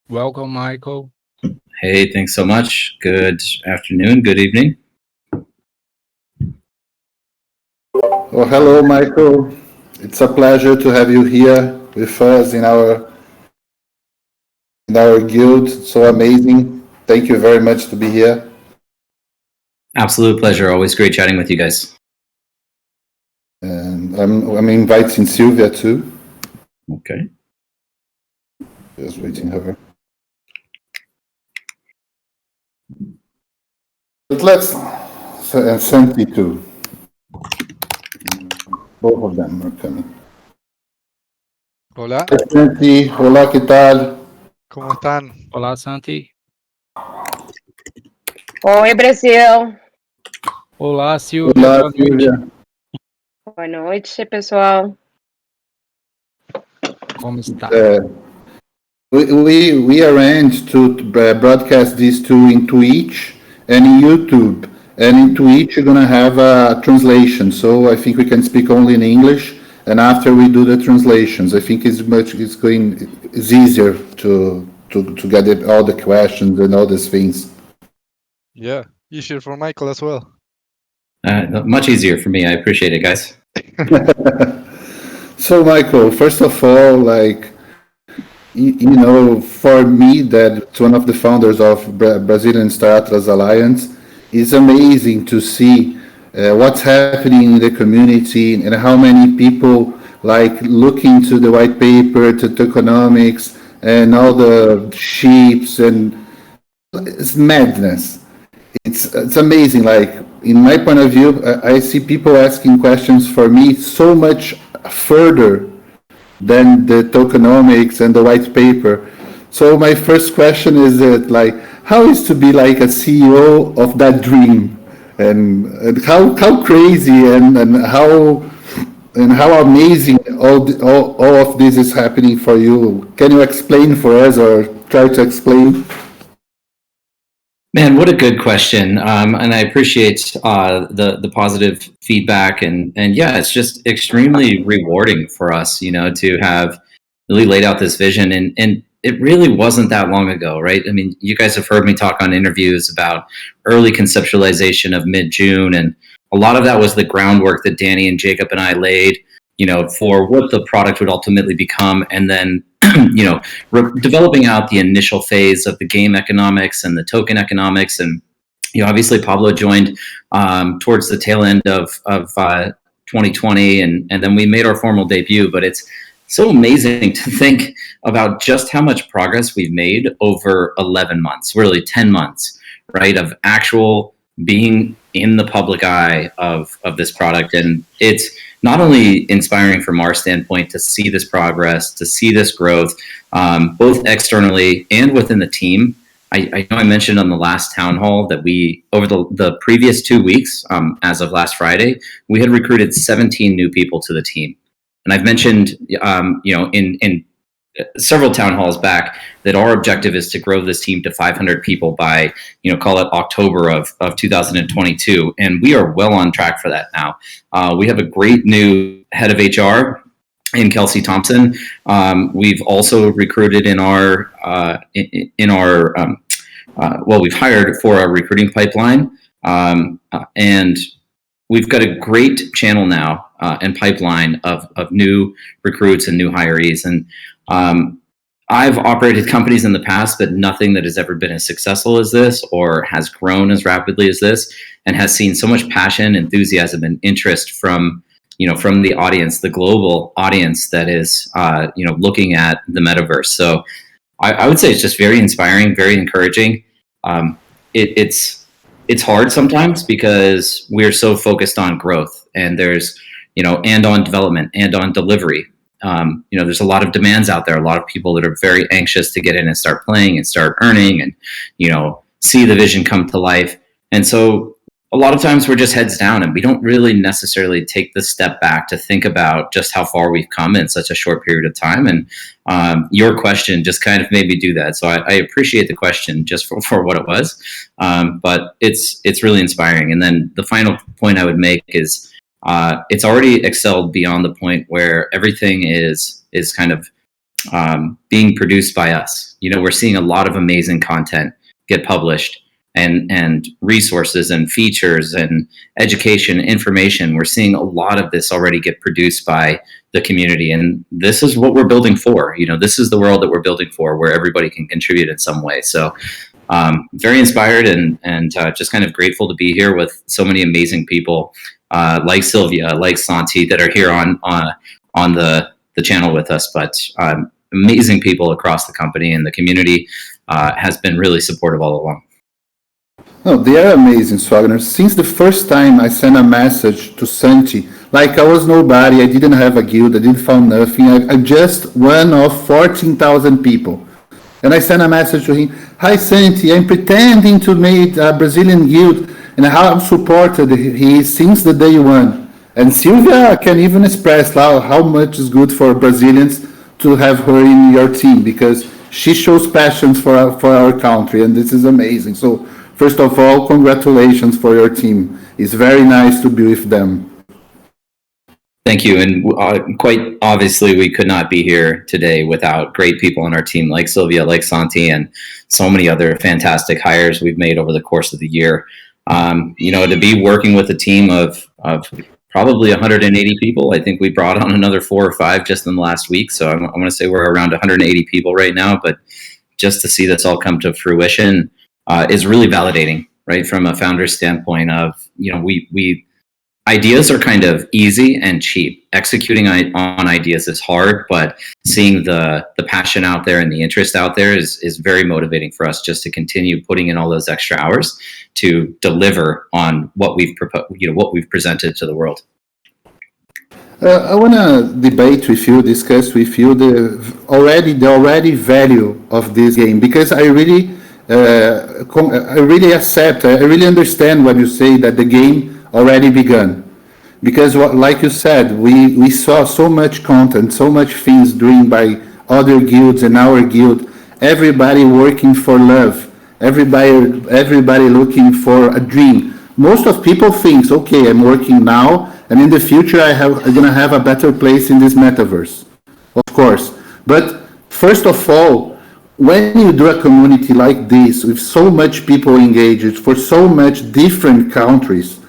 Welcome, Michael. Hey, thanks so much. Good afternoon, good evening. Well, hello, Michael. It's a pleasure to have you here with us in our guild. So amazing. Thank you very much to be here. Absolute pleasure. Always great chatting with you guys. And I'm inviting Sylvia too. Okay. Just waiting her. But let's and Santi too. Both of them are coming. Hola, Hi, Santi, hola, ¿qué tal? ¿cómo están? Olá, Santi. Oi, Brasil. Olá, Silvia. Hola, Boa noite. Sylvia. Boa noite, pessoal. Como está? We arranged to broadcast these two in Twitch and in YouTube. And in Twitch, you're gonna have a translation. So I think we can speak only in English. And after we do the translations, I think it's easier to get all the questions and all these things. Yeah, easier for Michael as well. Much easier for me. I appreciate it, guys. So Michael, first of all, like, you know, for me, that's one of the founders of Brazilian Star Atlas Alliance, it's amazing to see what's happening in the community and how many people like look into the white paper, to tokenomics, and all the sheets, and it's madness. It's amazing. Like, in my point of view, I see people asking questions for me so much further than the tokenomics and the white paper. So my first question is that, like, how is to be like a CEO of that dream, and how crazy and how amazing all of this is happening for you? Can you explain for us, or try to explain? Man, what a good question. And I appreciate the positive feedback. And yeah, it's just extremely rewarding for us, you know, to have really laid out this vision. And it really wasn't that long ago, right? I mean, you guys have heard me talk on interviews about early conceptualization of mid-June. And a lot of that was the groundwork that Danny and Jacob and I laid, you know, for what the product would ultimately become. And then you know, developing out the initial phase of the game economics and the token economics. And, you know, obviously Pablo joined towards the tail end of 2020, and then we made our formal debut. But it's so amazing to think about just how much progress we've made over 11 months, really 10 months, right, of actual being in the public eye of this product. And it's not only inspiring from our standpoint to see this progress, to see this growth, both externally and within the team. I know I mentioned on the last town hall that we, over the previous 2 weeks, as of last Friday, we had recruited 17 new people to the team. And I've mentioned, you know, in several town halls back, that our objective is to grow this team to 500 people by, you know, call it October of 2022. And we are well on track for that now. We have a great new head of HR in Kelsey Thompson. We've also recruited in our we've hired for our recruiting pipeline. And we've got a great channel now and pipeline of new recruits and new hirees. And I've operated companies in the past, but nothing that has ever been as successful as this, or has grown as rapidly as this, and has seen so much passion, enthusiasm, and interest from, you know, from the audience, the global audience that is, you know, looking at the metaverse. So I would say it's just very inspiring, very encouraging. It's hard sometimes because we're so focused on growth, and there's, you know, and on development and on delivery. You know, there's a lot of demands out there, a lot of people that are very anxious to get in and start playing and start earning and, you know, see the vision come to life. And so a lot of times we're just heads down, and we don't really necessarily take the step back to think about just how far we've come in such a short period of time. And your question just kind of made me do that. So I appreciate the question just for what it was. But it's really inspiring. And then the final point I would make is, it's already excelled beyond the point where everything is kind of being produced by us. We're seeing a lot of amazing content get published, and resources and features and education, information. We're seeing a lot of this already get produced by the community. And this is what we're building for. This is the world that we're building for, where everybody can contribute in some way. So very inspired and just kind of grateful to be here with so many amazing people like Sylvia, like Santi, that are here on the channel with us. But amazing people across the company, and the community has been really supportive all along. No, they are amazing, Wagner. Since the first time I sent a message to Santi, like I was nobody, I didn't have a guild, I didn't found nothing. I'm just one of 14,000 people. And I sent a message to him, "Hi Santi, I'm pretending to make a Brazilian guild, and how supported he is since the day one." And Sylvia can even express how much is good for Brazilians to have her in your team, because she shows passion for our country, and this is amazing. So first of all, congratulations for your team. It's very nice to be with them. Thank you. And quite obviously, we could not be here today without great people on our team like Sylvia, like Santi, and so many other fantastic hires we've made over the course of the year. To be working with a team of probably 180 people. I think we brought on another 4 or 5 just in the last week. So I'm going to say we're around 180 people right now. But just to see this all come to fruition is really validating, right? From a founder's standpoint of, we ideas are kind of easy and cheap. Executing on ideas is hard, but seeing the passion out there and the interest out there is very motivating for us, just to continue putting in all those extra hours to deliver on what we've what we've presented to the world. I want to debate with you, discuss with you the already value of this game, because I really accept, I really understand when you say that the game already begun. Because like you said, we saw so much content, so much things doing by other guilds and our guild, everybody working for love, everybody looking for a dream. Most of people think, okay, I'm working now, and in the future I'm going to have a better place in this metaverse, of course. But first of all, when you do a community like this, with so much people engaged for so much different countries,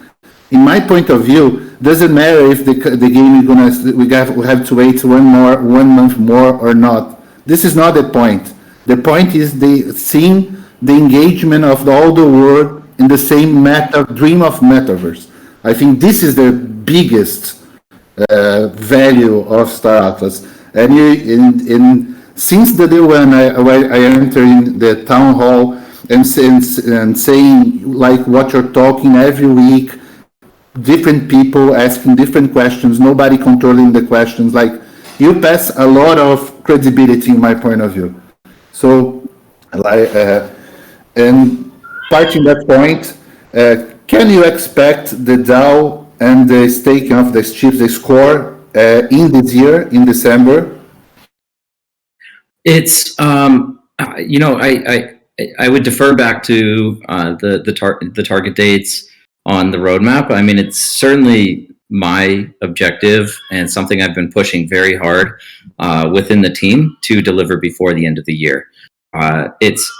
in my point of view, doesn't matter if the game is we have to wait 1 month more or not. This is not the point. The point is seeing the engagement of all the world in the same dream of metaverse. I think this is the biggest value of Star Atlas. And since the day when I entered in the Townhall and saying like what you're talking every week, different people asking different questions, nobody controlling the questions, like you pass a lot of credibility in my point of view. So and parting that point, can you expect the DAO and the staking of the chips, the score in this year, in December? It's I would defer back to the target dates on the roadmap. I mean, it's certainly my objective and something I've been pushing very hard within the team to deliver before the end of the year. It's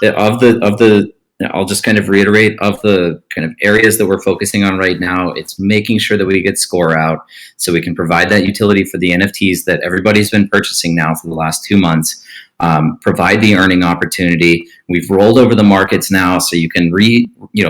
I'll just kind of reiterate, of the kind of areas that we're focusing on right now, it's making sure that we get score out so we can provide that utility for the NFTs that everybody's been purchasing now for the last 2 months. Provide the earning opportunity. We've rolled over the markets now, so you can reinvest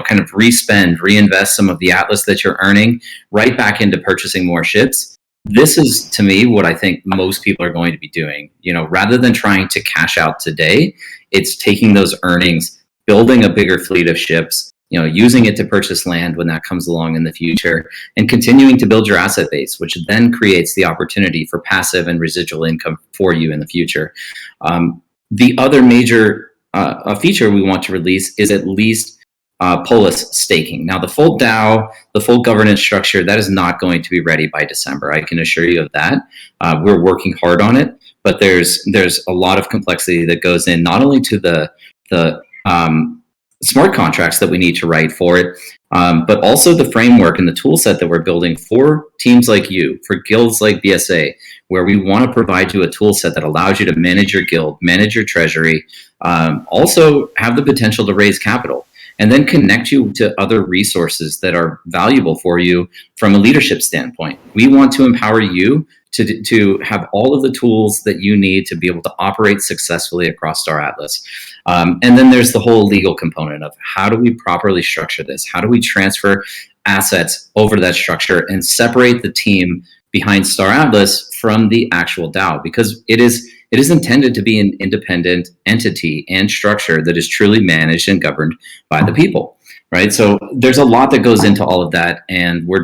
some of the Atlas that you're earning right back into purchasing more ships. This is, to me, what I think most people are going to be doing. Rather than trying to cash out today, it's taking those earnings, building a bigger fleet of ships, using it to purchase land when that comes along in the future, and continuing to build your asset base, which then creates the opportunity for passive and residual income for you in the future. The other major feature we want to release is at least Polis staking. Now, the full DAO, the full governance structure, that is not going to be ready by December. I can assure you of that. We're working hard on it, but there's a lot of complexity that goes in, not only to the smart contracts that we need to write for it, but also the framework and the tool set that we're building for teams like you, for guilds like BSA, where we want to provide you a tool set that allows you to manage your guild, manage your treasury, also have the potential to raise capital, and then connect you to other resources that are valuable for you from a leadership standpoint. We want to empower you to have all of the tools that you need to be able to operate successfully across Star Atlas. And then there's the whole legal component of how do we properly structure this? How do we transfer assets over that structure and separate the team behind Star Atlas from the actual DAO? Because it is intended to be an independent entity and structure that is truly managed and governed by the people. Right, so there's a lot that goes into all of that, and we're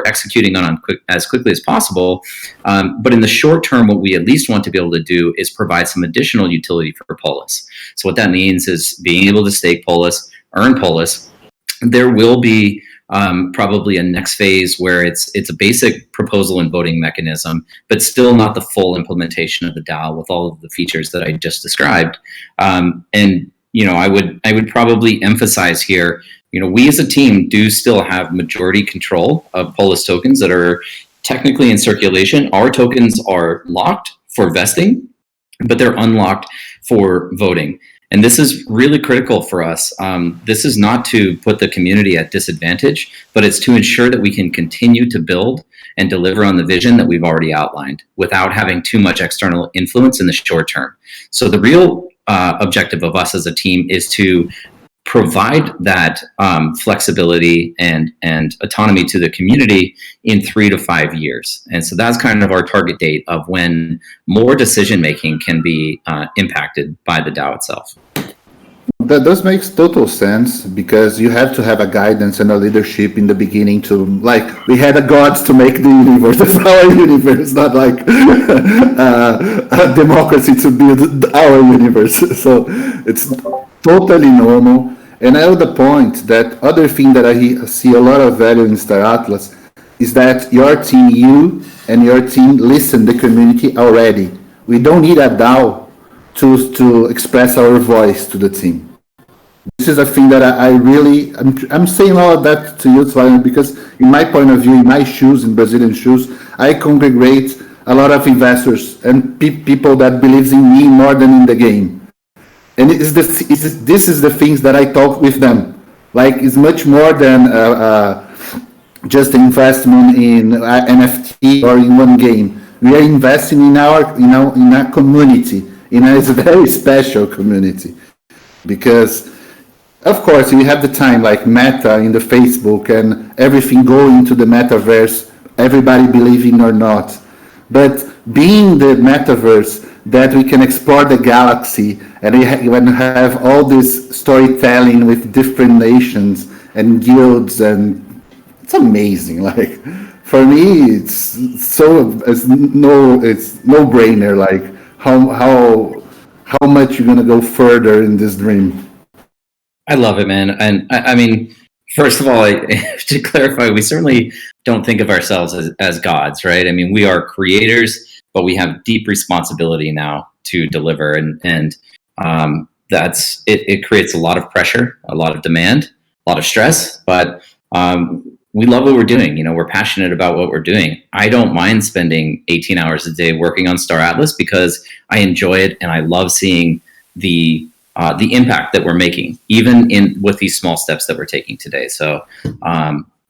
executing on as quickly as possible. But in the short term, what we at least want to be able to do is provide some additional utility for Polis. So what that means is being able to stake Polis, earn Polis. There will be probably a next phase where it's a basic proposal and voting mechanism, but still not the full implementation of the DAO with all of the features that I just described. And I would probably emphasize here, we as a team do still have majority control of Polis tokens that are technically in circulation. Our tokens are locked for vesting, but they're unlocked for voting. And this is really critical for us. This is not to put the community at disadvantage, but it's to ensure that we can continue to build and deliver on the vision that we've already outlined without having too much external influence in the short term. So the real objective of us as a team is to provide that flexibility and autonomy to the community in 3 to 5 years. And so that's kind of our target date of when more decision making can be impacted by the DAO itself. That does make total sense, because you have to have a guidance and a leadership in the beginning to, like, we had a gods to make the universe. That's our universe, not like a democracy to build our universe. So it's totally normal. And I know the point that other thing that I see a lot of value in Star Atlas is that you and your team listen the community already. We don't need a DAO to express our voice to the team. This is a thing that I'm saying all of that to you, Wagner, because in my point of view, in my shoes, in Brazilian shoes, I congregate a lot of investors and people that believes in me more than in the game. And this is the things that I talk with them. Like, it's much more than just investment in NFT or in one game. We are investing in our community, in a very special community, because of course you have the time like Meta in the Facebook and everything going to the metaverse, everybody believing or not, but being the metaverse that we can explore the galaxy and we have all this storytelling with different nations and guilds, and it's amazing. Like, for me, it's no brainer. Like how much you're gonna go further in this dream. I love it, man. And I mean, first of all, to clarify, we certainly don't think of ourselves as gods, right? I mean, we are creators, but we have deep responsibility now to deliver, and that's it creates a lot of pressure, a lot of demand, a lot of stress, but we love what we're doing. We're passionate about what we're doing. I don't mind spending 18 hours a day working on Star Atlas because I enjoy it, and I love seeing the impact that we're making, even with these small steps that we're taking today. So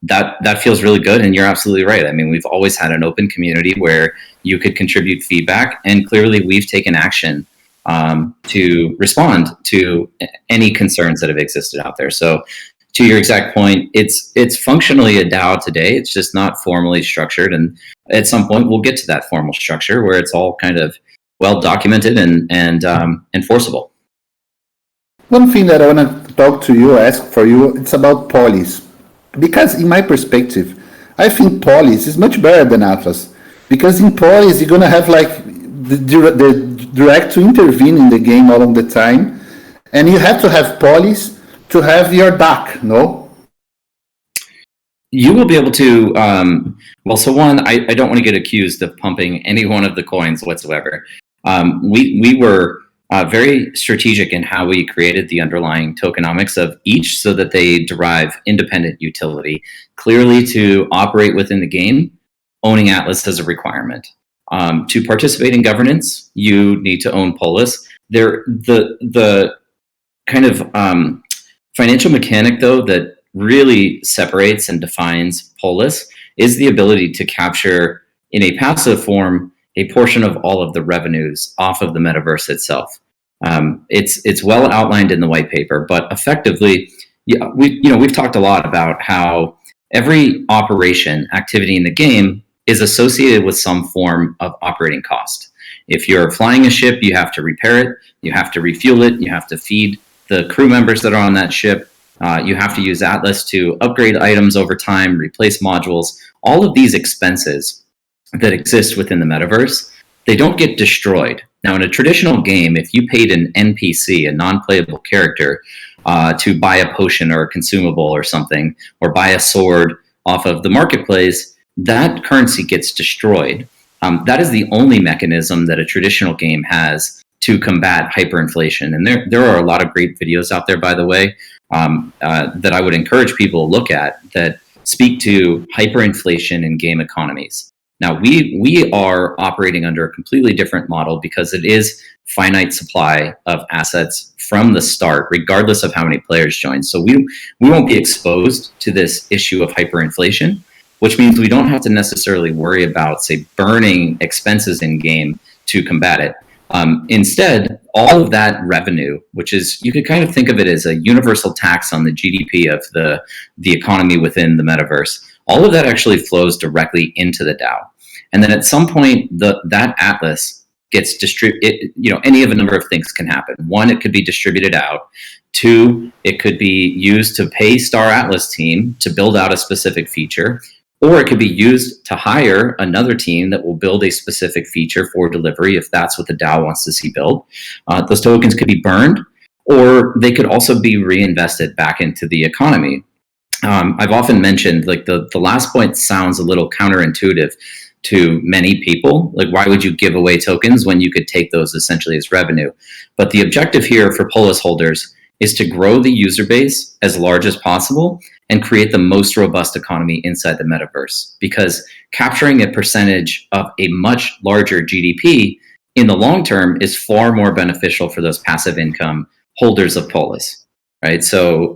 that feels really good. And you're absolutely right. I mean, we've always had an open community where you could contribute feedback, and clearly we've taken action to respond to any concerns that have existed out there. So to your exact point, it's functionally a DAO today. It's just not formally structured. And at some point we'll get to that formal structure where it's all kind of well documented and enforceable. One thing that I want to talk to you, ask for you, it's about Polis. Because in my perspective, I think Polis is much better than Atlas. Because in Polis, you're going to have like the direct to intervene in the game along the time. And you have to have Polis to have your DAC, no? You will be able to, so one, I don't want to get accused of pumping any one of the coins whatsoever. We were very strategic in how we created the underlying tokenomics of each so that they derive independent utility. Clearly, to operate within the game, owning Atlas is a requirement. To participate in governance, you need to own Polis. The kind of financial mechanic, though, that really separates and defines Polis is the ability to capture in a passive form a portion of all of the revenues off of the metaverse itself. It's well outlined in the white paper, but effectively, we've talked a lot about how every operation activity in the game is associated with some form of operating cost. If you're flying a ship, you have to repair it, you have to refuel it, you have to feed the crew members that are on that ship, you have to use Atlas to upgrade items over time, replace modules. All of these expenses that exist within the metaverse, they don't get destroyed. Now, in a traditional game, if you paid an NPC, a non-playable character, to buy a potion or a consumable or something, or buy a sword off of the marketplace, that currency gets destroyed. That is the only mechanism that a traditional game has to combat hyperinflation. And there are a lot of great videos out there, by the way, that I would encourage people to look at that speak to hyperinflation in game economies. Now, we are operating under a completely different model because it is finite supply of assets from the start, regardless of how many players join. So we won't be exposed to this issue of hyperinflation, which means we don't have to necessarily worry about, say, burning expenses in game to combat it. Instead, all of that revenue, which is, you could kind of think of it as a universal tax on the GDP of the economy within the metaverse, all of that actually flows directly into the DAO. And then at some point, that Atlas gets distributed. Any of a number of things can happen. One, it could be distributed out. Two, it could be used to pay Star Atlas team to build out a specific feature. Or it could be used to hire another team that will build a specific feature for delivery if that's what the DAO wants to see built. Those tokens could be burned, or they could also be reinvested back into the economy. I've often mentioned, like, the last point sounds a little counterintuitive to many people. Like, why would you give away tokens when you could take those essentially as revenue? But the objective here for Polis holders is to grow the user base as large as possible and create the most robust economy inside the metaverse. Because capturing a percentage of a much larger GDP in the long term is far more beneficial for those passive income holders of Polis, right? So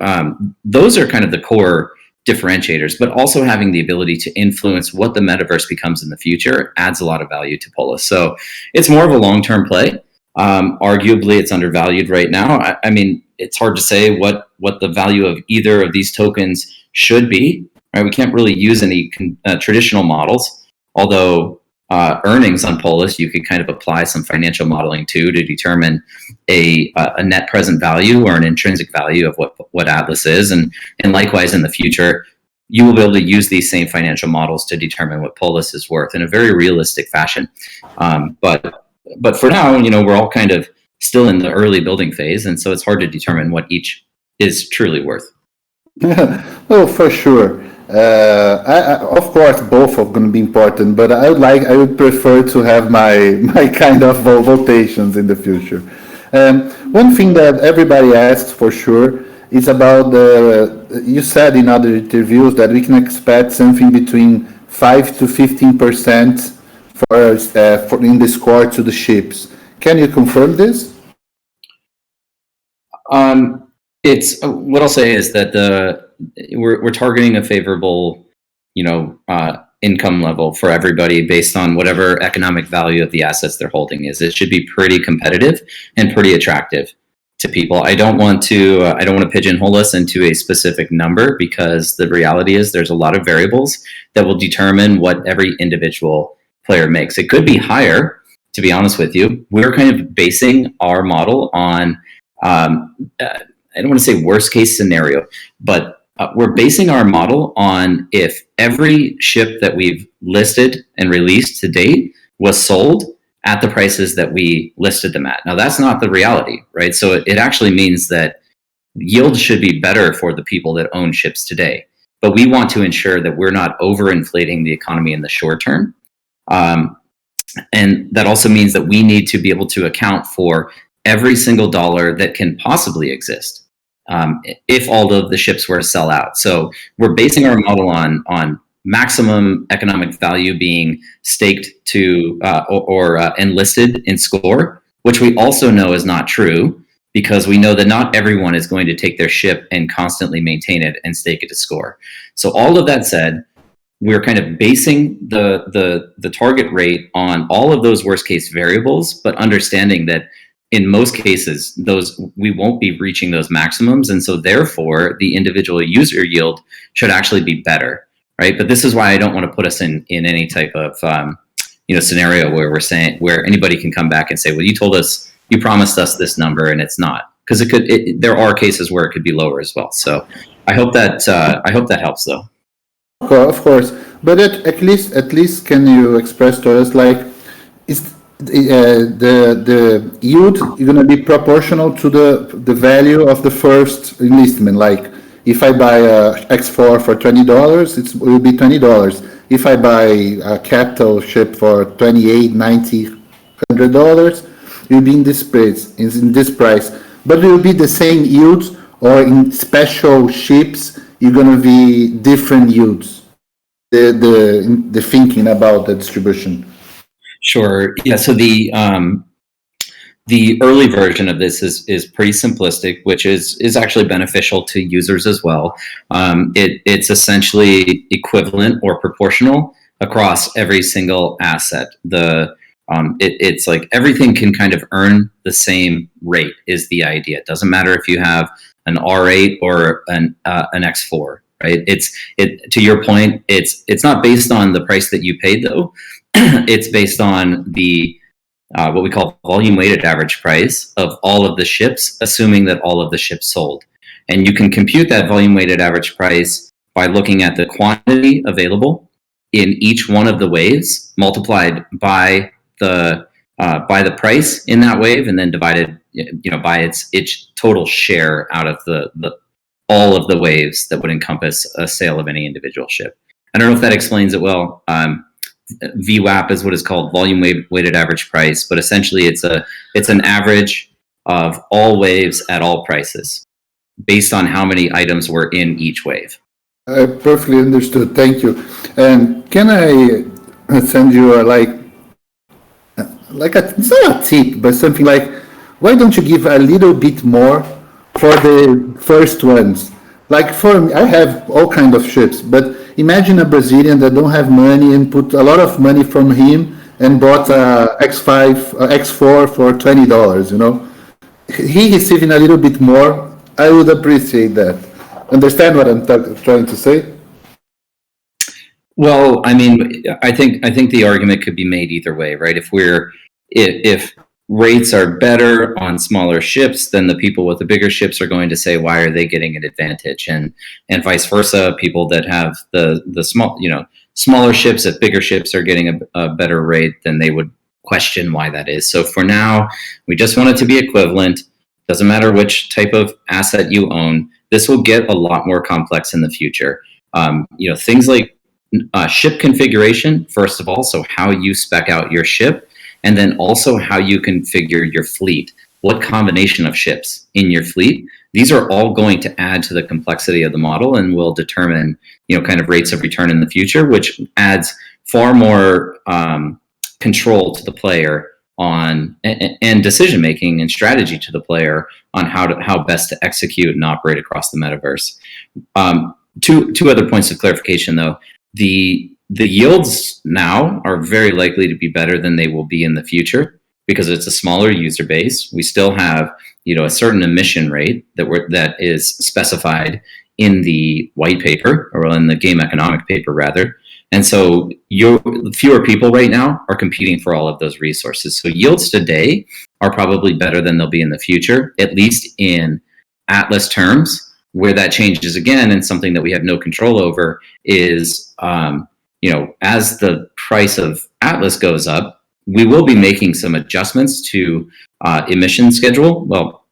those are kind of the core differentiators, but also having the ability to influence what the metaverse becomes in the future adds a lot of value to Polis. So it's more of a long-term play. Arguably, it's undervalued right now. I mean, it's hard to say what the value of either of these tokens should be. Right? We can't really use any traditional models, although earnings on Polis, you could kind of apply some financial modeling to determine a net present value or an intrinsic value of what Atlas is. And likewise, in the future, you will be able to use these same financial models to determine what Polis is worth in a very realistic fashion. But for now, we're all kind of still in the early building phase, and so it's hard to determine what each is truly worth. Oh, for sure. Of course, both are going to be important, but I would prefer to have my kind of votations in the future. One thing that everybody asks for sure is about you said in other interviews that we can expect something between 5 to 15% for in the score to the ships. Can you confirm this? It's what I'll say is that we're targeting a favorable, income level for everybody based on whatever economic value of the assets they're holding is. It should be pretty competitive and pretty attractive to people. I don't want to pigeonhole us into a specific number, because the reality is there's a lot of variables that will determine what every individual player makes. It could be higher, to be honest with you. We're kind of basing our model on, I don't want to say worst case scenario, but we're basing our model on if every ship that we've listed and released to date was sold at the prices that we listed them at. Now, that's not the reality, right? So it actually means that yield should be better for the people that own ships today. But we want to ensure that we're not overinflating the economy in the short term. And that also means that we need to be able to account for every single dollar that can possibly exist if all of the ships were to sell out. So we're basing our model on maximum economic value being staked to or enlisted in score, which we also know is not true, because we know that not everyone is going to take their ship and constantly maintain it and stake it to score. So all of that said, we're kind of basing the target rate on all of those worst case variables, but understanding that in most cases, we won't be reaching those maximums, and so therefore the individual user yield should actually be better, right? But this is why I don't want to put us in any type of scenario where anybody can come back and say, well, you promised us this number and it's not, because there are cases where it could be lower as well. So I hope that helps, though. Of course, but at least can you express to us, like, is the yield going to be proportional to the value of the first enlistment? Like, if I buy a X4 for $20, it will be $20. If I buy a capital ship for $28, $90, $100, it will be in this price. But it will be the same yields, or in special ships, you're going to be different yields. The thinking about the distribution. Sure. Yeah. So the early version of this is pretty simplistic, which is actually beneficial to users as well. It's essentially equivalent or proportional across every single asset. It's like everything can kind of earn the same rate is the idea. It doesn't matter if you have an R8 or an X4, right? To your point, it's not based on the price that you paid, though. It's based on the what we call volume weighted average price of all of the ships, assuming that all of the ships sold. And you can compute that volume weighted average price by looking at the quantity available in each one of the waves, multiplied by the price in that wave, and then divided by its total share out of the all of the waves that would encompass a sale of any individual ship. I don't know if that explains it well. VWAP is what is called volume weighted average price, but essentially it's an average of all waves at all prices based on how many items were in each wave. I perfectly understood. Thank you. And can I send you it's not a tip, but something like, why don't you give a little bit more for the first ones? Like, for me, I have all kinds of ships, but imagine a Brazilian that don't have money and put a lot of money from him and bought a X4 for $20, He receiving a little bit more, I would appreciate that. Understand what I'm trying to say? Well, I mean, I think the argument could be made either way, right? If rates are better on smaller ships, then the people with the bigger ships are going to say, why are they getting an advantage? And vice versa, people that have the smaller ships at bigger ships are getting a better rate, then they would question why that is. So for now, we just want it to be equivalent. Doesn't matter which type of asset you own. This will get a lot more complex in the future. Things like ship configuration, first of all, so how you spec out your ship, and then also how you configure your fleet. What combination of ships in your fleet? These are all going to add to the complexity of the model and will determine, kind of rates of return in the future, which adds far more control to the player on and decision making and strategy to the player on how best to execute and operate across the metaverse. Two other points of clarification, though. The yields now are very likely to be better than they will be in the future because it's a smaller user base. We still have, a certain emission rate that is specified in the white paper, or in the game economic paper rather. And so fewer people right now are competing for all of those resources. So yields today are probably better than they'll be in the future, at least in Atlas terms. Where that changes again, and something that we have no control over, is as the price of Atlas goes up, we will be making some adjustments to emission schedule. Well,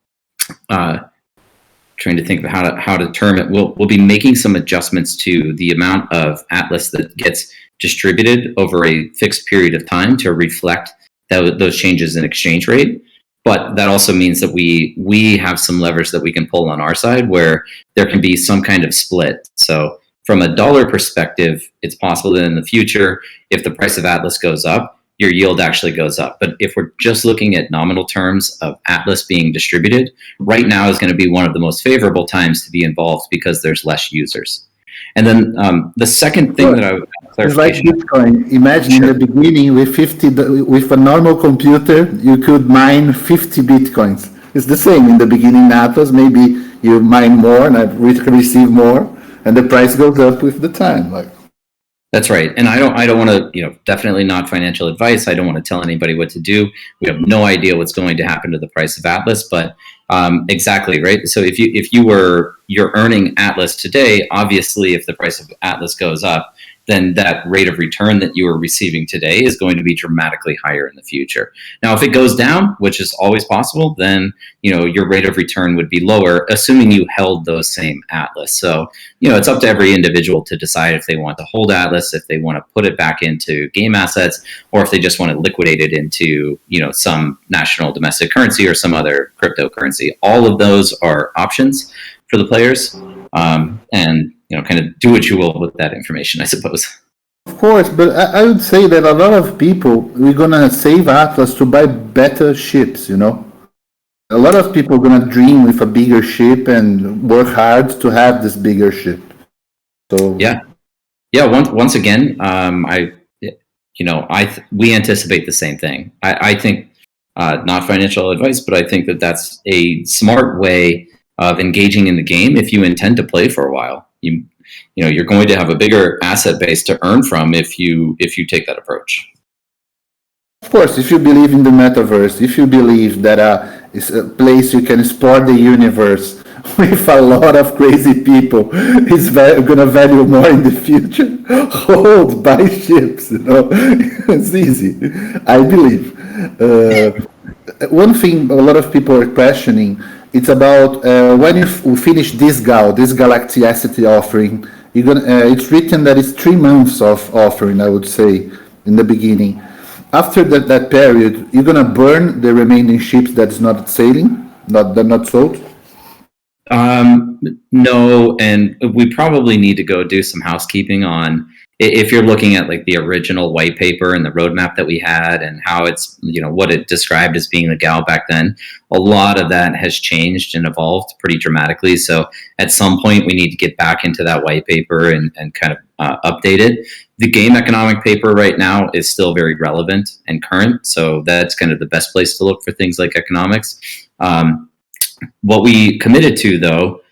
trying to think of how to term it. We'll be making some adjustments to the amount of Atlas that gets distributed over a fixed period of time to reflect those changes in exchange rate. But that also means that we have some levers that we can pull on our side where there can be some kind of split. So from a dollar perspective, it's possible that in the future, if the price of Atlas goes up, your yield actually goes up. But if we're just looking at nominal terms of Atlas being distributed, right now is going to be one of the most favorable times to be involved because there's less users. And then the second thing that I would It's like clarification. Bitcoin. Imagine in the beginning with a normal computer, you could mine 50 Bitcoins. It's the same in the beginning. Atlas, maybe you mine more and receive more, and the price goes up with the time. Like That's right. And I don't want to, definitely not financial advice. I don't want to tell anybody what to do. We have no idea what's going to happen to the price of Atlas, but exactly, right? So if you're earning Atlas today, obviously if the price of Atlas goes up, then that rate of return that you are receiving today is going to be dramatically higher in the future. Now, if it goes down, which is always possible, then your rate of return would be lower, assuming you held those same Atlas. So it's up to every individual to decide if they want to hold Atlas, if they want to put it back into game assets, or if they just want to liquidate it into some national domestic currency or some other cryptocurrency. All of those are options for the players, and kind of do what you will with that information, I suppose. of course, but I would say that a lot of people we're gonna save Atlas to buy better ships. A lot of people are gonna dream with a bigger ship and work hard to have this bigger ship. So yeah. Once again, we anticipate the same thing. I think not financial advice, but I think that that's a smart way of engaging in the game if you intend to play for a while. You're going to have a bigger asset base to earn from if you take that approach. of course, if you believe in the metaverse, if you believe that it's a place you can explore the universe with a lot of crazy people, it's going to value more in the future. Buy ships, it's easy. I believe. One thing a lot of people are questioning, it's about when you finish this Galacticity offering, it's written that it's 3 months of offering, I would say, in the beginning. After that period, you're going to burn the remaining ships that's not sailing, they're not sold? No, and we probably need to go do some housekeeping on, if you're looking at like the original white paper and the roadmap that we had and how it's, what it described as being the GAL back then, a lot of that has changed and evolved pretty dramatically. So at some point we need to get back into that white paper and kind of update it. The game economic paper right now is still very relevant and current. So that's kind of the best place to look for things like economics. What we committed to, though,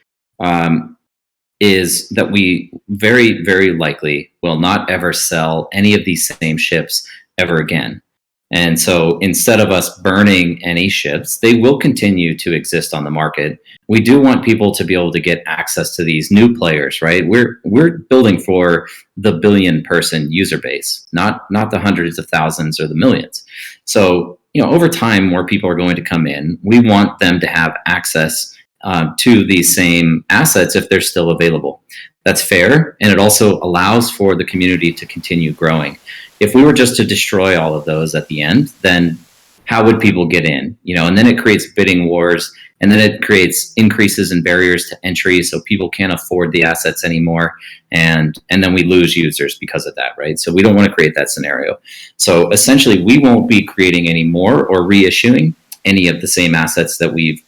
is that we very, very likely will not ever sell any of these same ships ever again. And so instead of us burning any ships, they will continue to exist on the market. We do want people to be able to get access to these new players, right? We're building for the billion-person user base, not the hundreds of thousands or the millions. So, over time, more people are going to come in. We want them to have access to these same assets if they're still available. That's fair, and it also allows for the community to continue growing. If we were just to destroy all of those at the end, then how would people get in? And then it creates bidding wars, and then it creates increases in barriers to entry, so people can't afford the assets anymore, and then we lose users because of that, right? So we don't want to create that scenario. So essentially, we won't be creating any more or reissuing any of the same assets that we've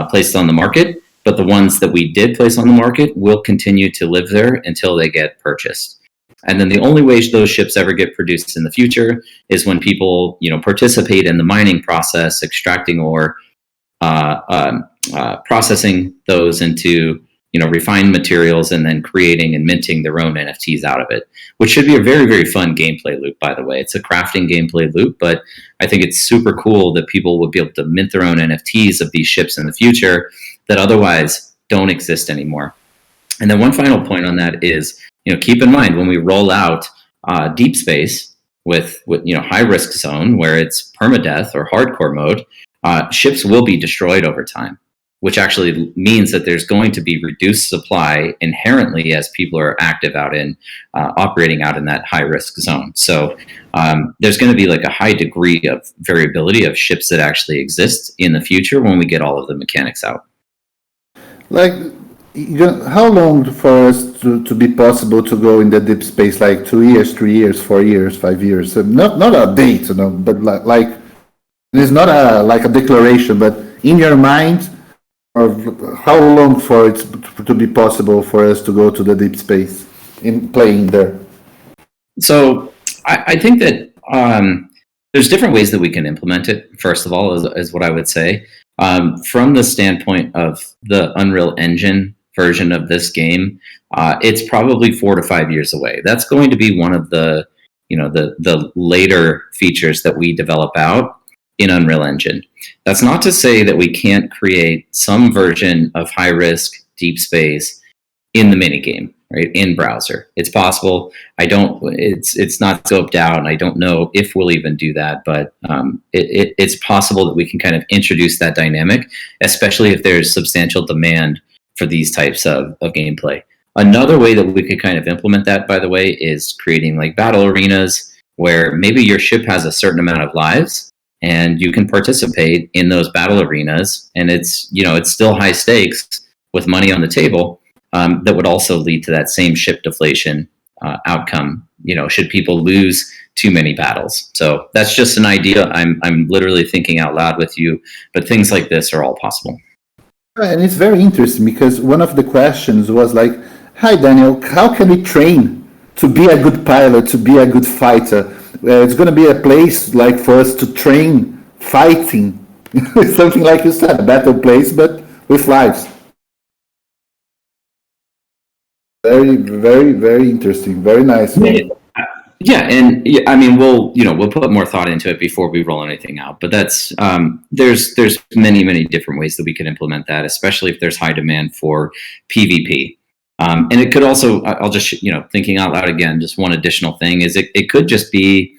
placed on the market, but the ones that we did place on the market will continue to live there until they get purchased. And then the only way those ships ever get produced in the future is when people, participate in the mining process, extracting ore, processing those into, refined materials, and then creating and minting their own NFTs out of it, which should be a very, very fun gameplay loop, by the way. It's a crafting gameplay loop, but I think it's super cool that people will be able to mint their own NFTs of these ships in the future that otherwise don't exist anymore. And then one final point on that is, keep in mind when we roll out deep space with high risk zone where it's permadeath or hardcore mode, ships will be destroyed over time. which actually means that there's going to be reduced supply inherently as people are active out in operating out in that high risk zone. So there's going to be like a high degree of variability of ships that actually exist in the future when we get all of the mechanics out. Like, how long for us to be possible to go in the deep space? Like 2 years, 3 years, 4 years, 5 years? So not a date, but like it's not like a declaration, but in your mind, or how long for it to be possible for us to go to the deep space in playing there? So I think that there's different ways that we can implement it. First of all, is what I would say. From the standpoint of the Unreal Engine version of this game, it's probably 4 to 5 years away. That's going to be one of the later features that we develop out in Unreal Engine. That's not to say that we can't create some version of high risk deep space in the minigame, right? In browser. It's possible. It's not scoped out. I don't know if we'll even do that, but it's possible that we can kind of introduce that dynamic, especially if there's substantial demand for these types of gameplay. Another way that we could kind of implement that, by the way, is creating like battle arenas where maybe your ship has a certain amount of lives and you can participate in those battle arenas, and it's still high stakes with money on the table. That would also lead to that same ship deflation outcome. Should people lose too many battles? So that's just an idea. I'm literally thinking out loud with you, but things like this are all possible. And it's very interesting because one of the questions was like, "Hi Daniel, how can we train to be a good pilot, to be a good fighter?" It's going to be a place like for us to train fighting, something like you said, a battle place, but with lives. Very, very, very interesting. Very nice. Yeah, and I mean, we'll put more thought into it before we roll anything out. But that's there's many different ways that we could implement that, especially if there's high demand for PvP. And it could also, I'll just thinking out loud again. Just one additional thing is it could just be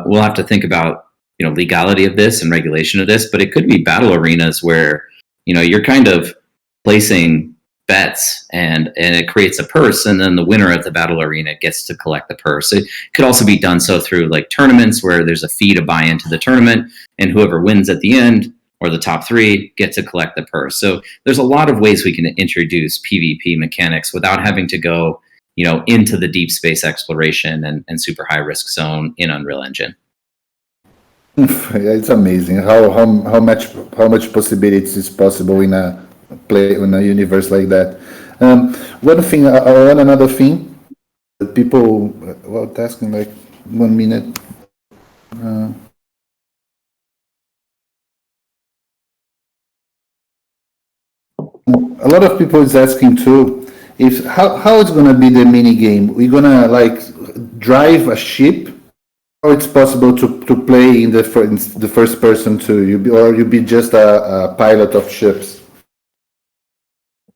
we'll have to think about legality of this and regulation of this, but it could be battle arenas where you're kind of placing bets and it creates a purse, and then the winner of the battle arena gets to collect the purse. It could also be done so through like tournaments where there's a fee to buy into the tournament, and whoever wins at the end or the top 3 get to collect the purse. So there's a lot of ways we can introduce PvP mechanics without having to go into the deep space exploration and super high risk zone in Unreal Engine. It's amazing how much possibilities is possible in a universe like that. One thing, another thing, people were asking like 1 minute. A lot of people is asking too, if how it's gonna be the mini game. We're gonna like drive a ship, or it's possible to play in the first person too. You be just a pilot of ships.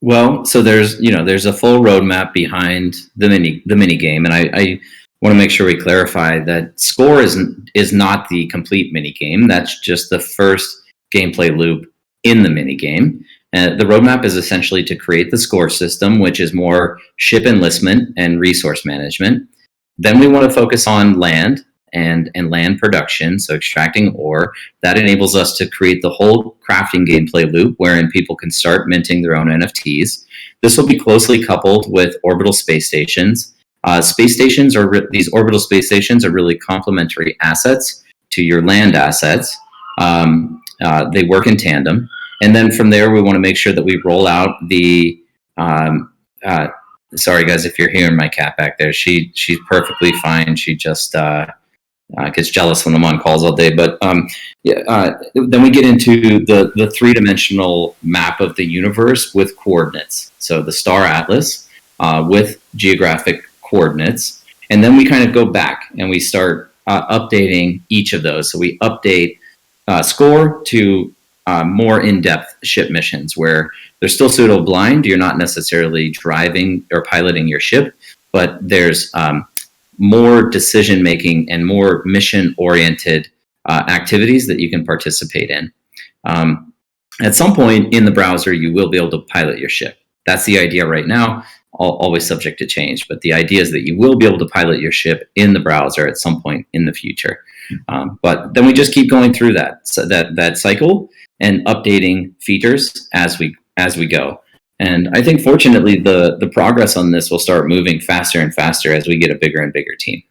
Well, so there's a full roadmap behind the mini game, and I want to make sure we clarify that score is not the complete mini game. That's just the first gameplay loop in the mini game. The roadmap is essentially to create the score system, which is more ship enlistment and resource management. Then we want to focus on land and land production, so extracting ore. That enables us to create the whole crafting gameplay loop, wherein people can start minting their own NFTs. This will be closely coupled with orbital space stations. These orbital space stations are really complementary assets to your land assets. They work in tandem. And then from there, we want to make sure that we roll out the sorry guys if you're hearing my cat back there. She's perfectly fine. She just gets jealous when I'm on calls all day. But then we get into the 3-dimensional map of the universe with coordinates. So the star atlas with geographic coordinates. And then we kind of go back and we start updating each of those. So we update score to more in-depth ship missions where they're still pseudo blind. You're not necessarily driving or piloting your ship, but there's more decision making and more mission oriented activities that you can participate in. At some point in the browser, you will be able to pilot your ship. That's the idea right now, always subject to change. But the idea is that you will be able to pilot your ship in the browser at some point in the future. But then we just keep going through that cycle and updating features as we go. And I think, fortunately, the progress on this will start moving faster and faster as we get a bigger and bigger team.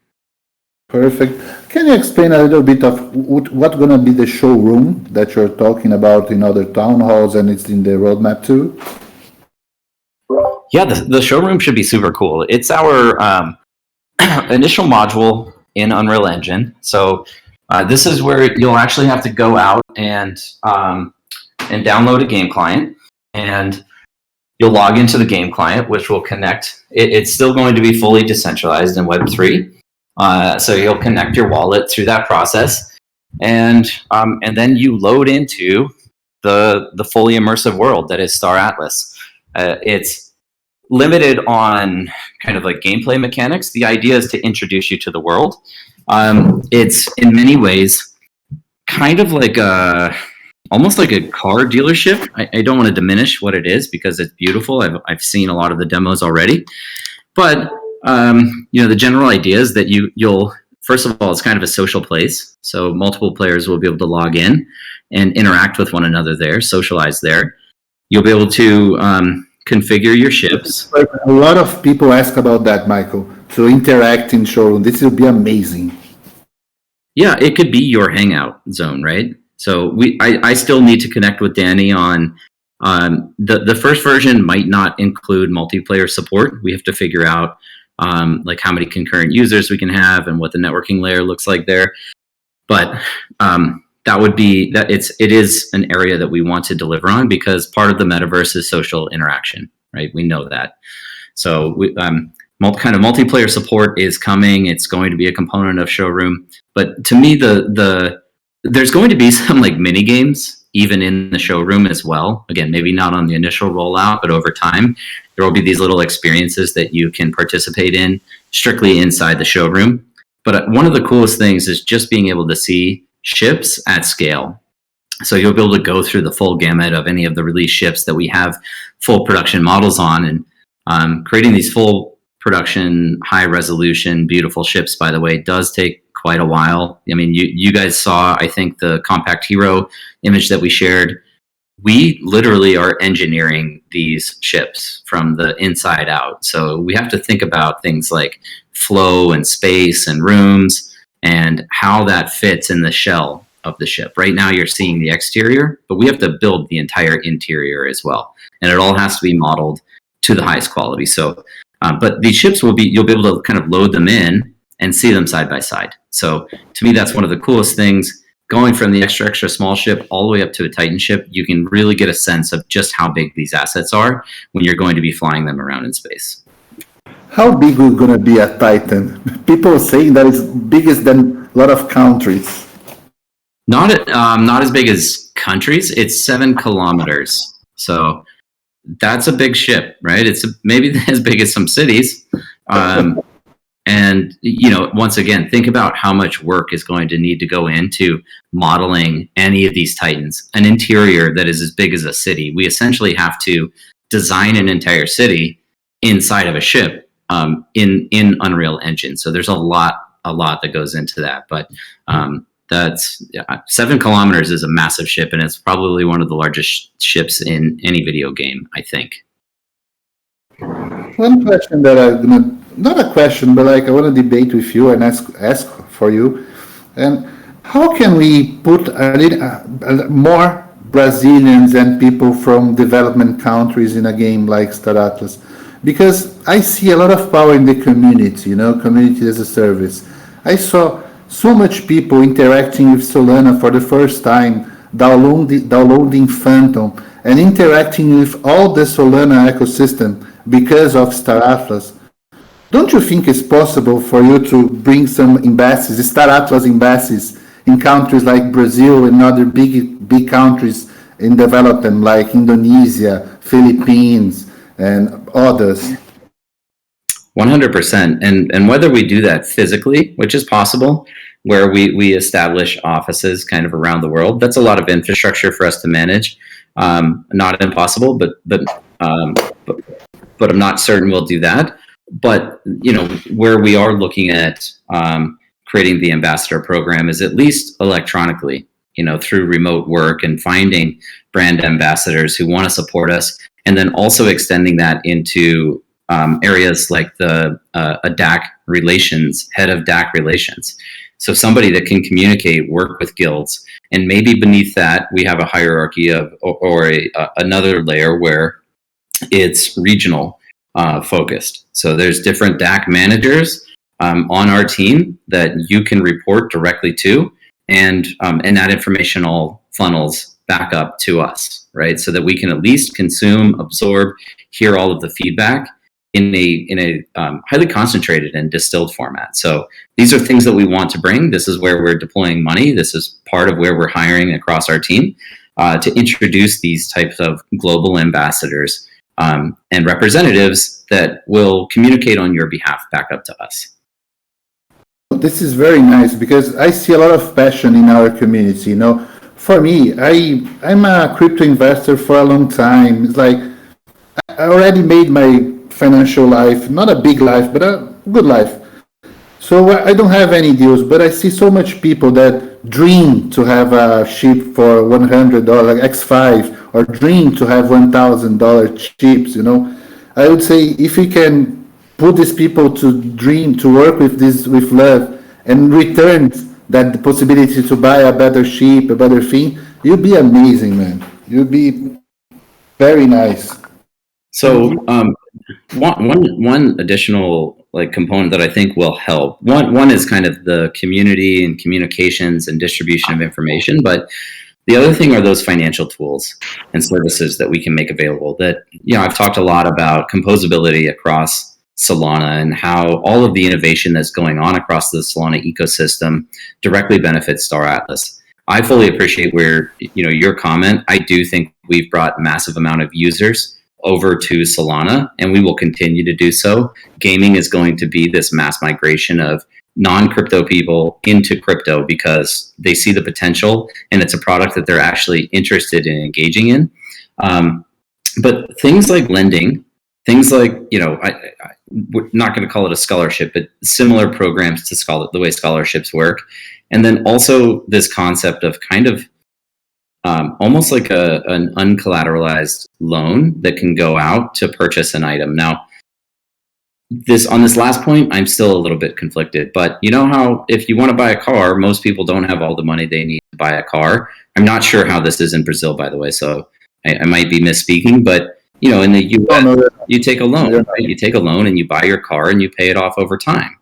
Perfect. Can you explain a little bit of what's going to be the showroom that you're talking about in other town halls and it's in the roadmap too? Yeah, the showroom should be super cool. It's our initial module in Unreal Engine. So this is where you'll actually have to go out and download a game client, and you'll log into the game client, which will connect. It's still going to be fully decentralized in Web3. So you'll connect your wallet through that process, and then you load into the fully immersive world that is Star Atlas. It's limited on kind of like gameplay mechanics. The idea is to introduce you to the world. It's in many ways kind of like almost like a car dealership. I don't want to diminish what it is because it's beautiful. I've seen a lot of the demos already, but the general idea is that you'll first of all, it's kind of a social place, so multiple players will be able to log in and interact with one another there, socialize there. You'll be able to configure your ships. A lot of people ask about that, Michael, to interact in showroom. This will be amazing. Yeah, it could be your hangout zone, right? So I still need to connect with Danny on the first version might not include multiplayer support. We have to figure out like how many concurrent users we can have and what the networking layer looks like there. But it is an area that we want to deliver on because part of the metaverse is social interaction, right? We know that. So kind of multiplayer support is coming. It's going to be a component of showroom. But to me, there's going to be some like mini games even in the showroom as well. Again, maybe not on the initial rollout, but over time, there will be these little experiences that you can participate in strictly inside the showroom. But one of the coolest things is just being able to see ships at scale. So you'll be able to go through the full gamut of any of the release ships that we have full production models on, and creating these full production, high resolution, beautiful ships, by the way, does take quite a while. I mean, you guys saw, I think, the Compact Hero image that we shared. We literally are engineering these ships from the inside out. So we have to think about things like flow and space and rooms and how that fits in the shell of the ship. Right now you're seeing the exterior, but we have to build the entire interior as well. And it all has to be modeled to the highest quality. So, but these ships you'll be able to kind of load them in and see them side by side. So to me, that's one of the coolest things. Going from the extra small ship all the way up to a Titan ship, you can really get a sense of just how big these assets are when you're going to be flying them around in space. How big is going to be a Titan? People are saying that it's biggest than a lot of countries. Not as big as countries. It's 7 kilometers. So that's a big ship, right? It's maybe as big as some cities. And, once again, think about how much work is going to need to go into modeling any of these Titans. An interior that is as big as a city. We essentially have to design an entire city inside of a ship in Unreal Engine. So there's a lot that goes into that. But that's 7 kilometers is a massive ship, and it's probably one of the largest ships in any video game, I think. One question that I'm gonna, not a question, but like I want to debate with you and ask for you. And how can we put a little more Brazilians and people from development countries in a game like Star Atlas? Because I see a lot of power in the community, community as a service. I saw so much people interacting with Solana for the first time, downloading Phantom, and interacting with all the Solana ecosystem because of Star Atlas. Don't you think it's possible for you to bring some embassies, Star Atlas embassies, in countries like Brazil and other big countries in development, like Indonesia, Philippines, and others? 100%. And whether we do that physically, which is possible, where we establish offices kind of around the world, that's a lot of infrastructure for us to manage. Not impossible, but I'm not certain we'll do that. But where we are looking at creating the ambassador program is at least electronically, through remote work and finding brand ambassadors who want to support us, and then also extending that into areas like a DAC relations, head of DAC relations. So somebody that can communicate, work with guilds, and maybe beneath that we have a hierarchy of or another layer where it's regional focused. So there's different DAC managers on our team that you can report directly to, and that information all funnels back up to us, right? So that we can at least consume, absorb, hear all of the feedback in a highly concentrated and distilled format. So these are things that we want to bring. This is where we're deploying money. This is part of where we're hiring across our team to introduce these types of global ambassadors and representatives that will communicate on your behalf back up to us. This is very nice because I see a lot of passion in our community. For me, I'm a crypto investor for a long time. It's like I already made my financial life, not a big life, but a good life. So I don't have any deals, but I see so much people that dream to have a ship for $100 X5 or dream to have $1,000 chips. I would say if we can put these people to dream, to work with this with love, and return that possibility to buy a better ship, a better thing, you'd be amazing, man. You'd be very nice. So one additional component that I think will help. One is kind of the community and communications and distribution of information, but the other thing are those financial tools and services that we can make available. That I've talked a lot about composability across Solana and how all of the innovation that's going on across the Solana ecosystem directly benefits Star Atlas. I fully appreciate where your comment. I do think we've brought massive amount of users over to Solana, and we will continue to do so. Gaming is going to be this mass migration of non-crypto people into crypto because they see the potential and it's a product that they're actually interested in engaging in. But things like lending, things like, we're not going to call it a scholarship, but similar programs to the way scholarships work. And then also this concept of kind of almost like an uncollateralized loan that can go out to purchase an item. Now, on this last point, I'm still a little bit conflicted, but you know how if you want to buy a car, most people don't have all the money they need to buy a car. I'm not sure how this is in Brazil, by the way, so I might be misspeaking, but in the US, you take a loan, right? You take a loan and you buy your car and you pay it off over time.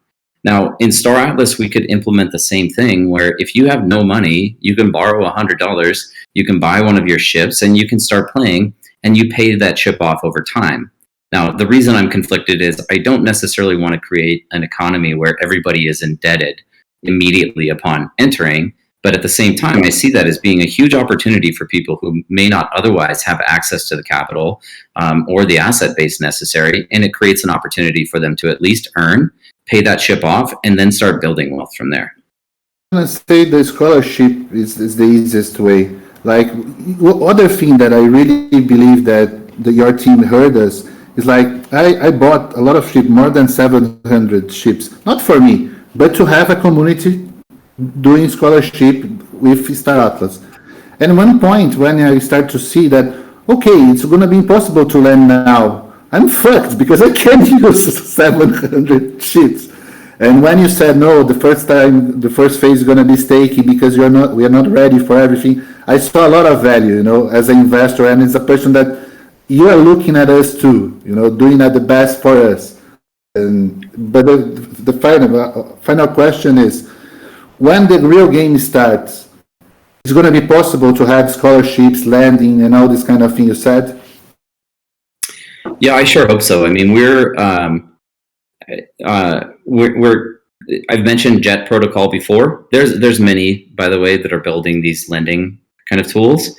Now, in Star Atlas, we could implement the same thing where if you have no money, you can borrow $100, you can buy one of your ships, and you can start playing, and you pay that ship off over time. Now, the reason I'm conflicted is I don't necessarily want to create an economy where everybody is indebted immediately upon entering, but at the same time, I see that as being a huge opportunity for people who may not otherwise have access to the capital or the asset base necessary, and it creates an opportunity for them to at least earn, pay that ship off, and then start building wealth from there. I'm going to say the scholarship is the easiest way. Other thing that I really believe that your team heard us is I bought a lot of ships, more than 700 ships, not for me, but to have a community doing scholarship with Star Atlas. And one point when I start to see that, okay, it's going to be impossible to land now, I'm fucked because I can't use 700 ships. And when you said no, the first phase is going to be staky because we are not ready for everything. I saw a lot of value, as an investor, and as a person that you are looking at us too, doing the best for us. But the final question is, when the real game starts, it's going to be possible to have scholarships, landing, and all this kind of thing you said? Yeah, I sure hope so. I mean, I've mentioned Jet Protocol before. There's many, by the way, that are building these lending kind of tools.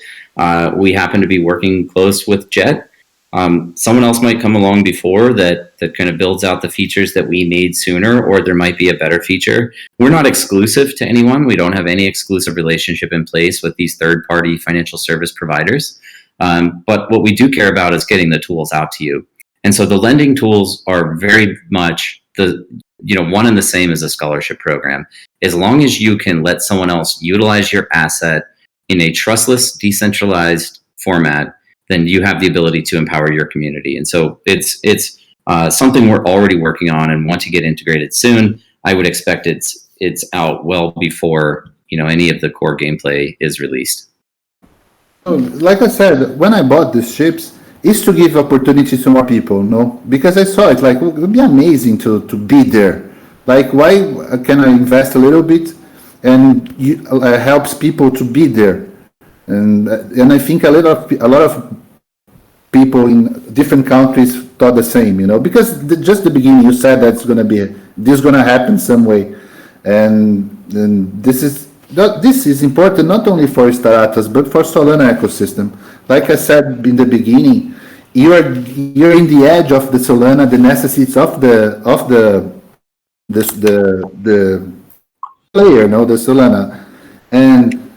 We happen to be working close with Jet. Someone else might come along before that kind of builds out the features that we need sooner, or there might be a better feature. We're not exclusive to anyone. We don't have any exclusive relationship in place with these third-party financial service providers. But what we do care about is getting the tools out to you. And so the lending tools are very much one and the same as a scholarship program. As long as you can let someone else utilize your asset in a trustless, decentralized format, then you have the ability to empower your community. And so it's something we're already working on and want to get integrated soon. I would expect it's out well before any of the core gameplay is released. Like I said, when I bought these ships, is to give opportunity to more people, no? Because I saw it like it would be amazing to be there. Like, why can I invest a little bit and helps people to be there? And I think a lot of people in different countries thought the same, because just the beginning you said that this is gonna happen some way, and this is important not only for Star Atlas but for Solana ecosystem. Like I said in the beginning, you're in the edge of the Solana, the necessities of the player, the Solana. And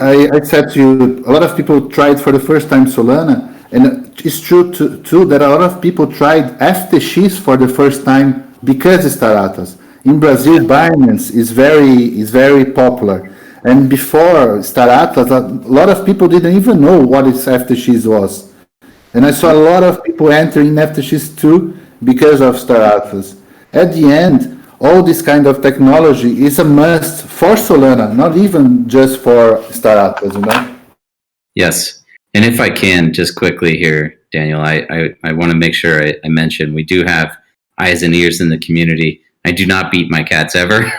I said to you, a lot of people tried for the first time Solana, and it's true too that a lot of people tried FTX for the first time because of Star Atlas. In Brazil, Binance is very popular. And before Star Atlas, a lot of people didn't even know what FTX was. And I saw a lot of people entering FTX too because of Star Atlas. At the end, all this kind of technology is a must for Solana, not even just for Star Atlas, Yes. And if I can, just quickly here, Daniel, I want to make sure I mention we do have eyes and ears in the community. I do not beat my cats ever,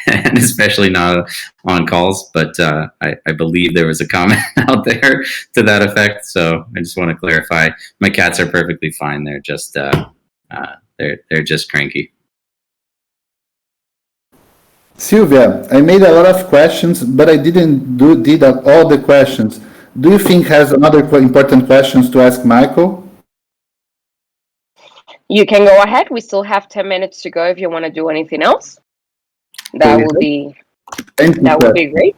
and especially not on calls, but I believe there was a comment out there to that effect. So I just want to clarify, my cats are perfectly fine. They're just they're just cranky. Sylvia, I made a lot of questions, but I didn't did all the questions. Do you think has another important questions to ask Michael? You can go ahead. We still have 10 minutes to go if you want to do anything else. That would be great.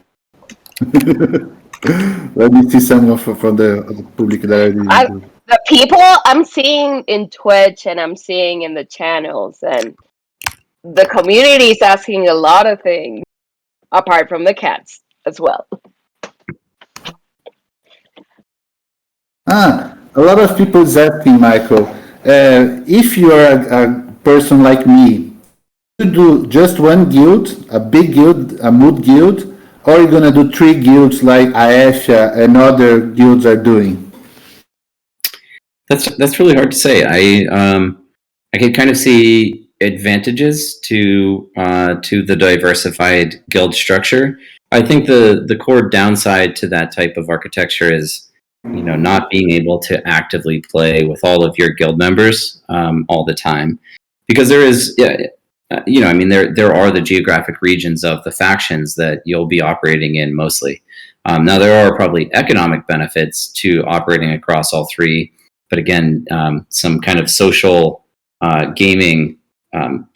Let me see some from the public that the people I'm seeing in Twitch and I'm seeing in the channels, and the community is asking a lot of things apart from the cats as well. A lot of people is asking, Michael, if you are a person like me, you do just one guild, a big guild, a mood guild, or you're gonna do 3 guilds like Aesha and other guilds are doing? That's really hard to say. I can kind of see advantages to the diversified guild structure. I think the core downside to that type of architecture is not being able to actively play with all of your guild members all the time, because there is there are the geographic regions of the factions that you'll be operating in mostly. Now there are probably economic benefits to operating across all 3, but again, some kind of social gaming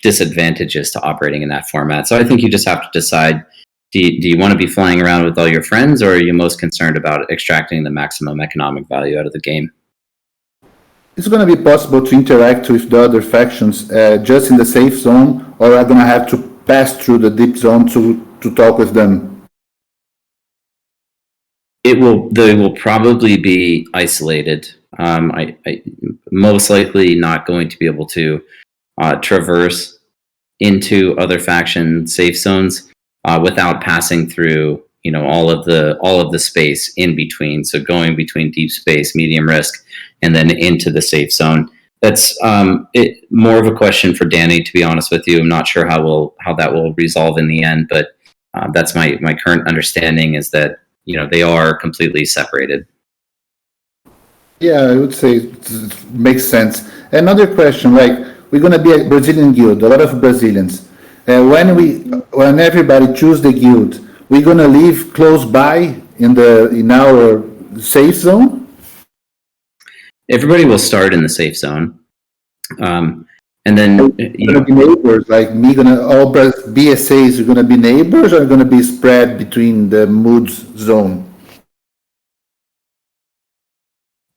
disadvantages to operating in that format. So I think you just have to decide, do you want to be flying around with all your friends, or are you most concerned about extracting the maximum economic value out of the game? It's going to be possible to interact with the other factions just in the safe zone, or are going to have to pass through the deep zone to talk with them? They will probably be isolated. I most likely not going to be able to traverse into other faction safe zones without passing through all of the space in between. So going between deep space, medium risk, and then into the safe zone. That's more of a question for Danny, to be honest with you. I'm not sure how that will resolve in the end, but that's my current understanding, is that they are completely separated. Yeah, I would say it makes sense. Another question, like, we're going to be a Brazilian guild, a lot of Brazilians. When everybody choose the guild, we're going to live close by in our safe zone? Everybody will start in the safe zone. And then going to be neighbors, like all BSAs are going to be neighbors, or going to be spread between the moods zone?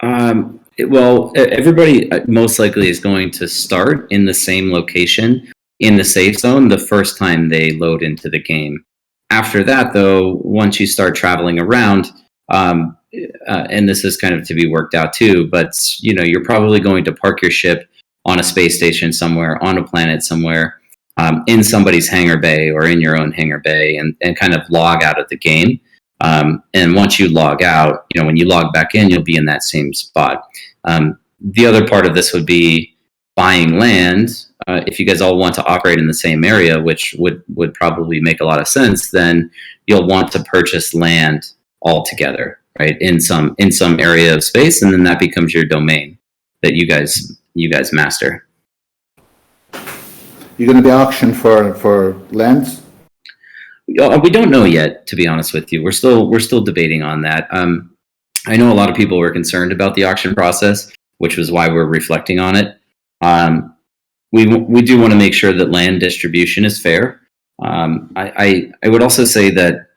Well, everybody most likely is going to start in the same location in the safe zone the first time they load into the game. After that, though, once you start traveling around, and this is kind of to be worked out too, but you're probably going to park your ship on a space station somewhere, on a planet somewhere, in somebody's hangar bay or in your own hangar bay, and kind of log out of the game. And once you log out, when you log back in, you'll be in that same spot. The other part of this would be buying land. If you guys all want to operate in the same area, which would probably make a lot of sense, then you'll want to purchase land all together, right? In some area of space, and then that becomes your domain that you guys master. You're going to be auctioned for lands? We don't know yet, to be honest with you. We're still debating on that. I know a lot of people were concerned about the auction process, which was why we're reflecting on it. We do want to make sure that land distribution is fair. I would also say that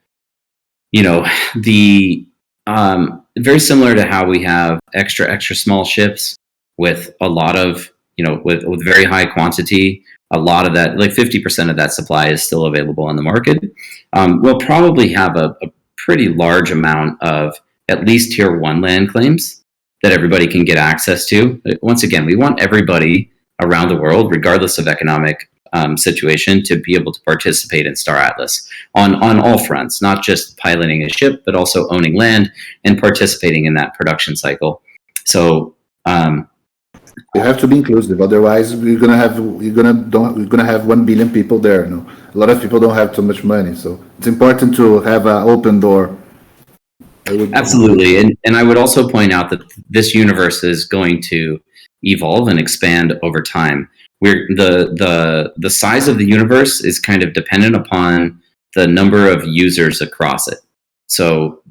the very similar to how we have extra small ships with a lot of with very high quantity. A lot of that, like 50% of that supply, is still available on the market. We'll probably have a pretty large amount of at least tier 1 land claims that everybody can get access to. Once again, we want everybody around the world, regardless of economic situation, to be able to participate in Star Atlas on all fronts, not just piloting a ship, but also owning land and participating in that production cycle. So you have to be inclusive, otherwise we're gonna have 1 billion people there. No, a lot of people don't have too much money, so it's important to have an open door. Absolutely, and I would also point out that this universe is going to evolve and expand over time. Where the size of the universe is kind of dependent upon the number of users across it. So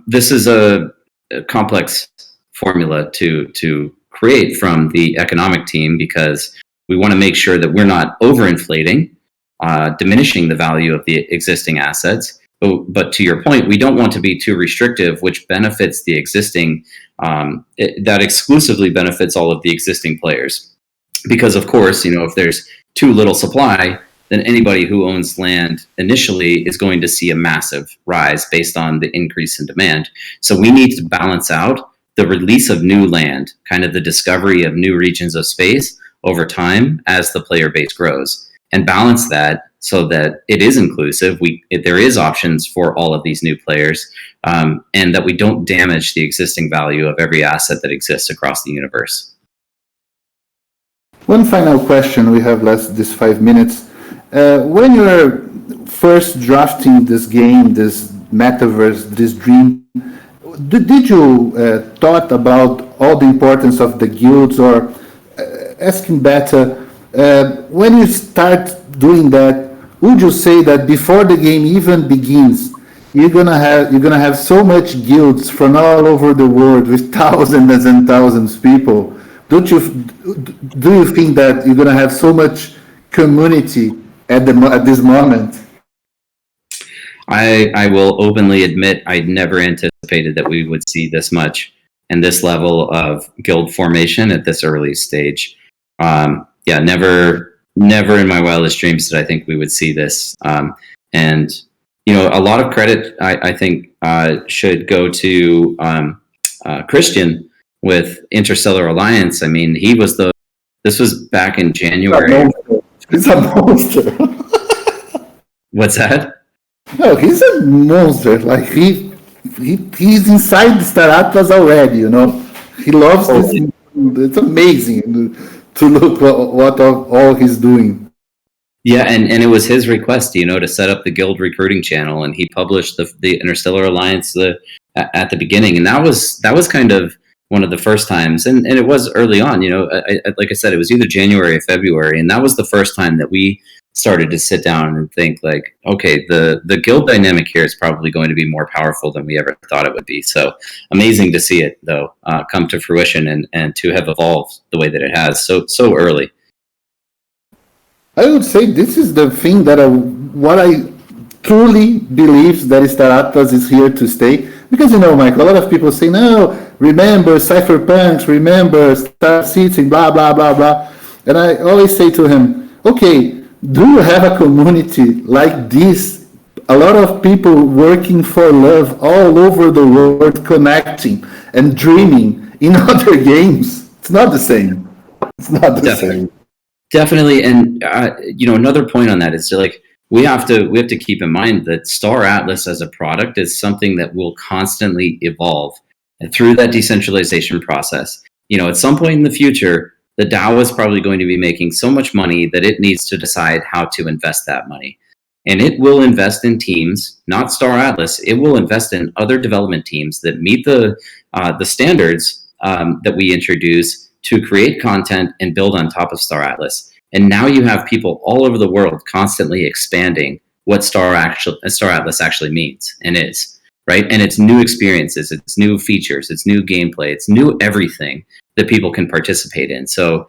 this is a complex formula to create from the economic team, because we want to make sure that we're not overinflating, diminishing the value of the existing assets. But to your point, we don't want to be too restrictive, which benefits the existing, that exclusively benefits all of the existing players. Because, of course, if there's too little supply, then anybody who owns land initially is going to see a massive rise based on the increase in demand. So we need to balance out the release of new land, kind of the discovery of new regions of space over time as the player base grows, and balance that so that it is inclusive. There is options for all of these new players, and that we don't damage the existing value of every asset that exists across the universe. One final question. We have this 5 minutes. When you're first drafting this game, this metaverse, this dream, did you thought about all the importance of the guilds, or asking better, when you start doing that, would you say that before the game even begins, you're gonna have so much guilds from all over the world with thousands and thousands of people? Do you think that you're gonna have so much community at this moment? I will openly admit I never anticipated that we would see this much and this level of guild formation at this early stage. Never in my wildest dreams did I think we would see this. And a lot of credit I think should go to Christian with Interstellar Alliance. I mean, this was back in January. He's a monster. What's that? No, he's a monster. Like he's inside the Star Atlas already. He loves this. It's amazing to look what all he's doing. Yeah, and it was his request, to set up the guild recruiting channel, and he published the Interstellar Alliance at the beginning, and that was kind of one of the first times, and it was early on. Like I said, it was either January or February, and that was the first time that we started to sit down and think, like, okay, the guild dynamic here is probably going to be more powerful than we ever thought it would be. So amazing to see it, though, come to fruition and to have evolved the way that it has so early. I would say this is the thing that what I truly believe, that Star Atlas is here to stay. Because, Michael, a lot of people say, no, remember cypherpunks, remember Star Citizen, blah, blah, blah, blah. And I always say to him, okay, do you have a community like this? A lot of people working for love all over the world, connecting and dreaming in other games. It's not the same. It's not the same. Definitely, and another point on that is like we have to keep in mind that Star Atlas as a product is something that will constantly evolve, and through that decentralization process. At some point in the future, the DAO is probably going to be making so much money that it needs to decide how to invest that money, and it will invest in teams, not Star Atlas. It will invest in other development teams that meet the standards that we introduce to create content and build on top of Star Atlas. And now you have people all over the world constantly expanding what Star Atlas actually means and is, right? And it's new experiences, it's new features, it's new gameplay, it's new everything that people can participate in. So,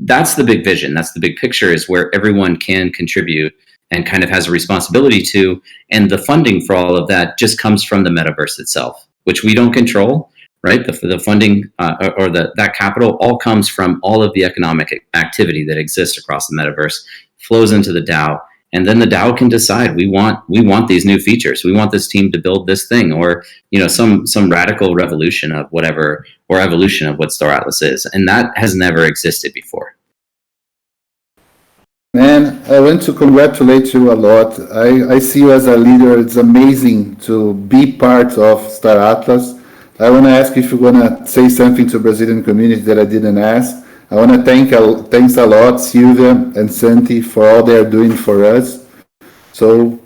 that's the big vision. That's the big picture, is where everyone can contribute and kind of has a responsibility to. And the funding for all of that just comes from the metaverse itself, which we don't control. Right, the funding or that capital all comes from all of the economic activity that exists across the metaverse, flows into the DAO, and then the DAO can decide we want these new features, we want this team to build this thing, or some radical revolution of whatever, or evolution of what Star Atlas is, and that has never existed before. Man, I want to congratulate you a lot. I see you as a leader. It's amazing to be part of Star Atlas. I want to ask if you're going to say something to the Brazilian community that I didn't ask. I want to thanks a lot, Silvia and Santi, for all they're doing for us. So,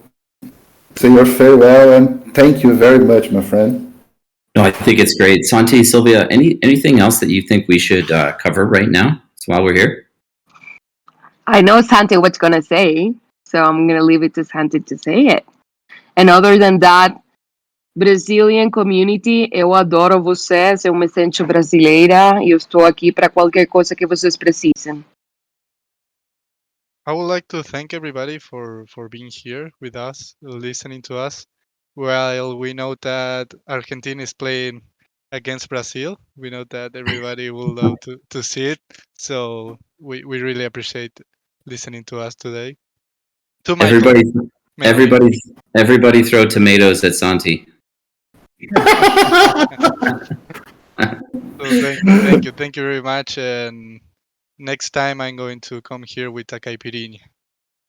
say your farewell and thank you very much, my friend. No, I think it's great. Santi, Silvia, anything else that you think we should cover right now while we're here? I know Santi what's going to say, so I'm going to leave it to Santi to say it. And other than that, Brazilian community, eu adoro vocês, eu me sinto brasileira e eu estou aqui para qualquer coisa que vocês precisem. I would like to thank everybody for being here with us, listening to us. While we know that Argentina is playing against Brazil, we know that everybody will love to see it. So we really appreciate listening to us today. To Michael. Everybody throw tomatoes at Santi. So thank you very much. And next time I'm going to come here with a caipirinha.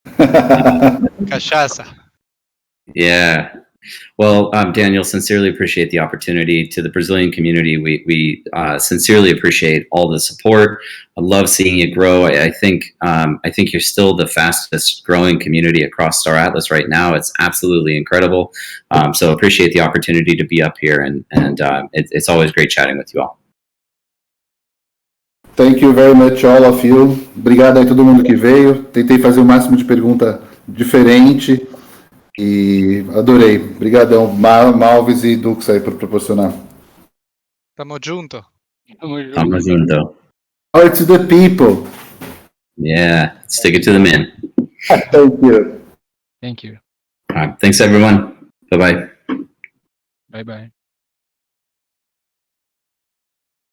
Cachaça. Yeah. Well, Daniel, sincerely appreciate the opportunity. To the Brazilian community, we sincerely appreciate all the support. I love seeing it grow. I think you're still the fastest growing community across Star Atlas right now. It's absolutely incredible. So appreciate the opportunity to be up here, and it's always great chatting with you all. Thank you very much, all of you. Obrigado aí todo mundo que veio. Tentei fazer o máximo de pergunta diferente. E adorei. Obrigadão, Malves e Dux aí por proporcionar. Tamo junto. Tamo junto. Power to the people. Yeah, stick it to the man. Thank you. Thank you. All right, thanks everyone. Bye-bye. Bye-bye.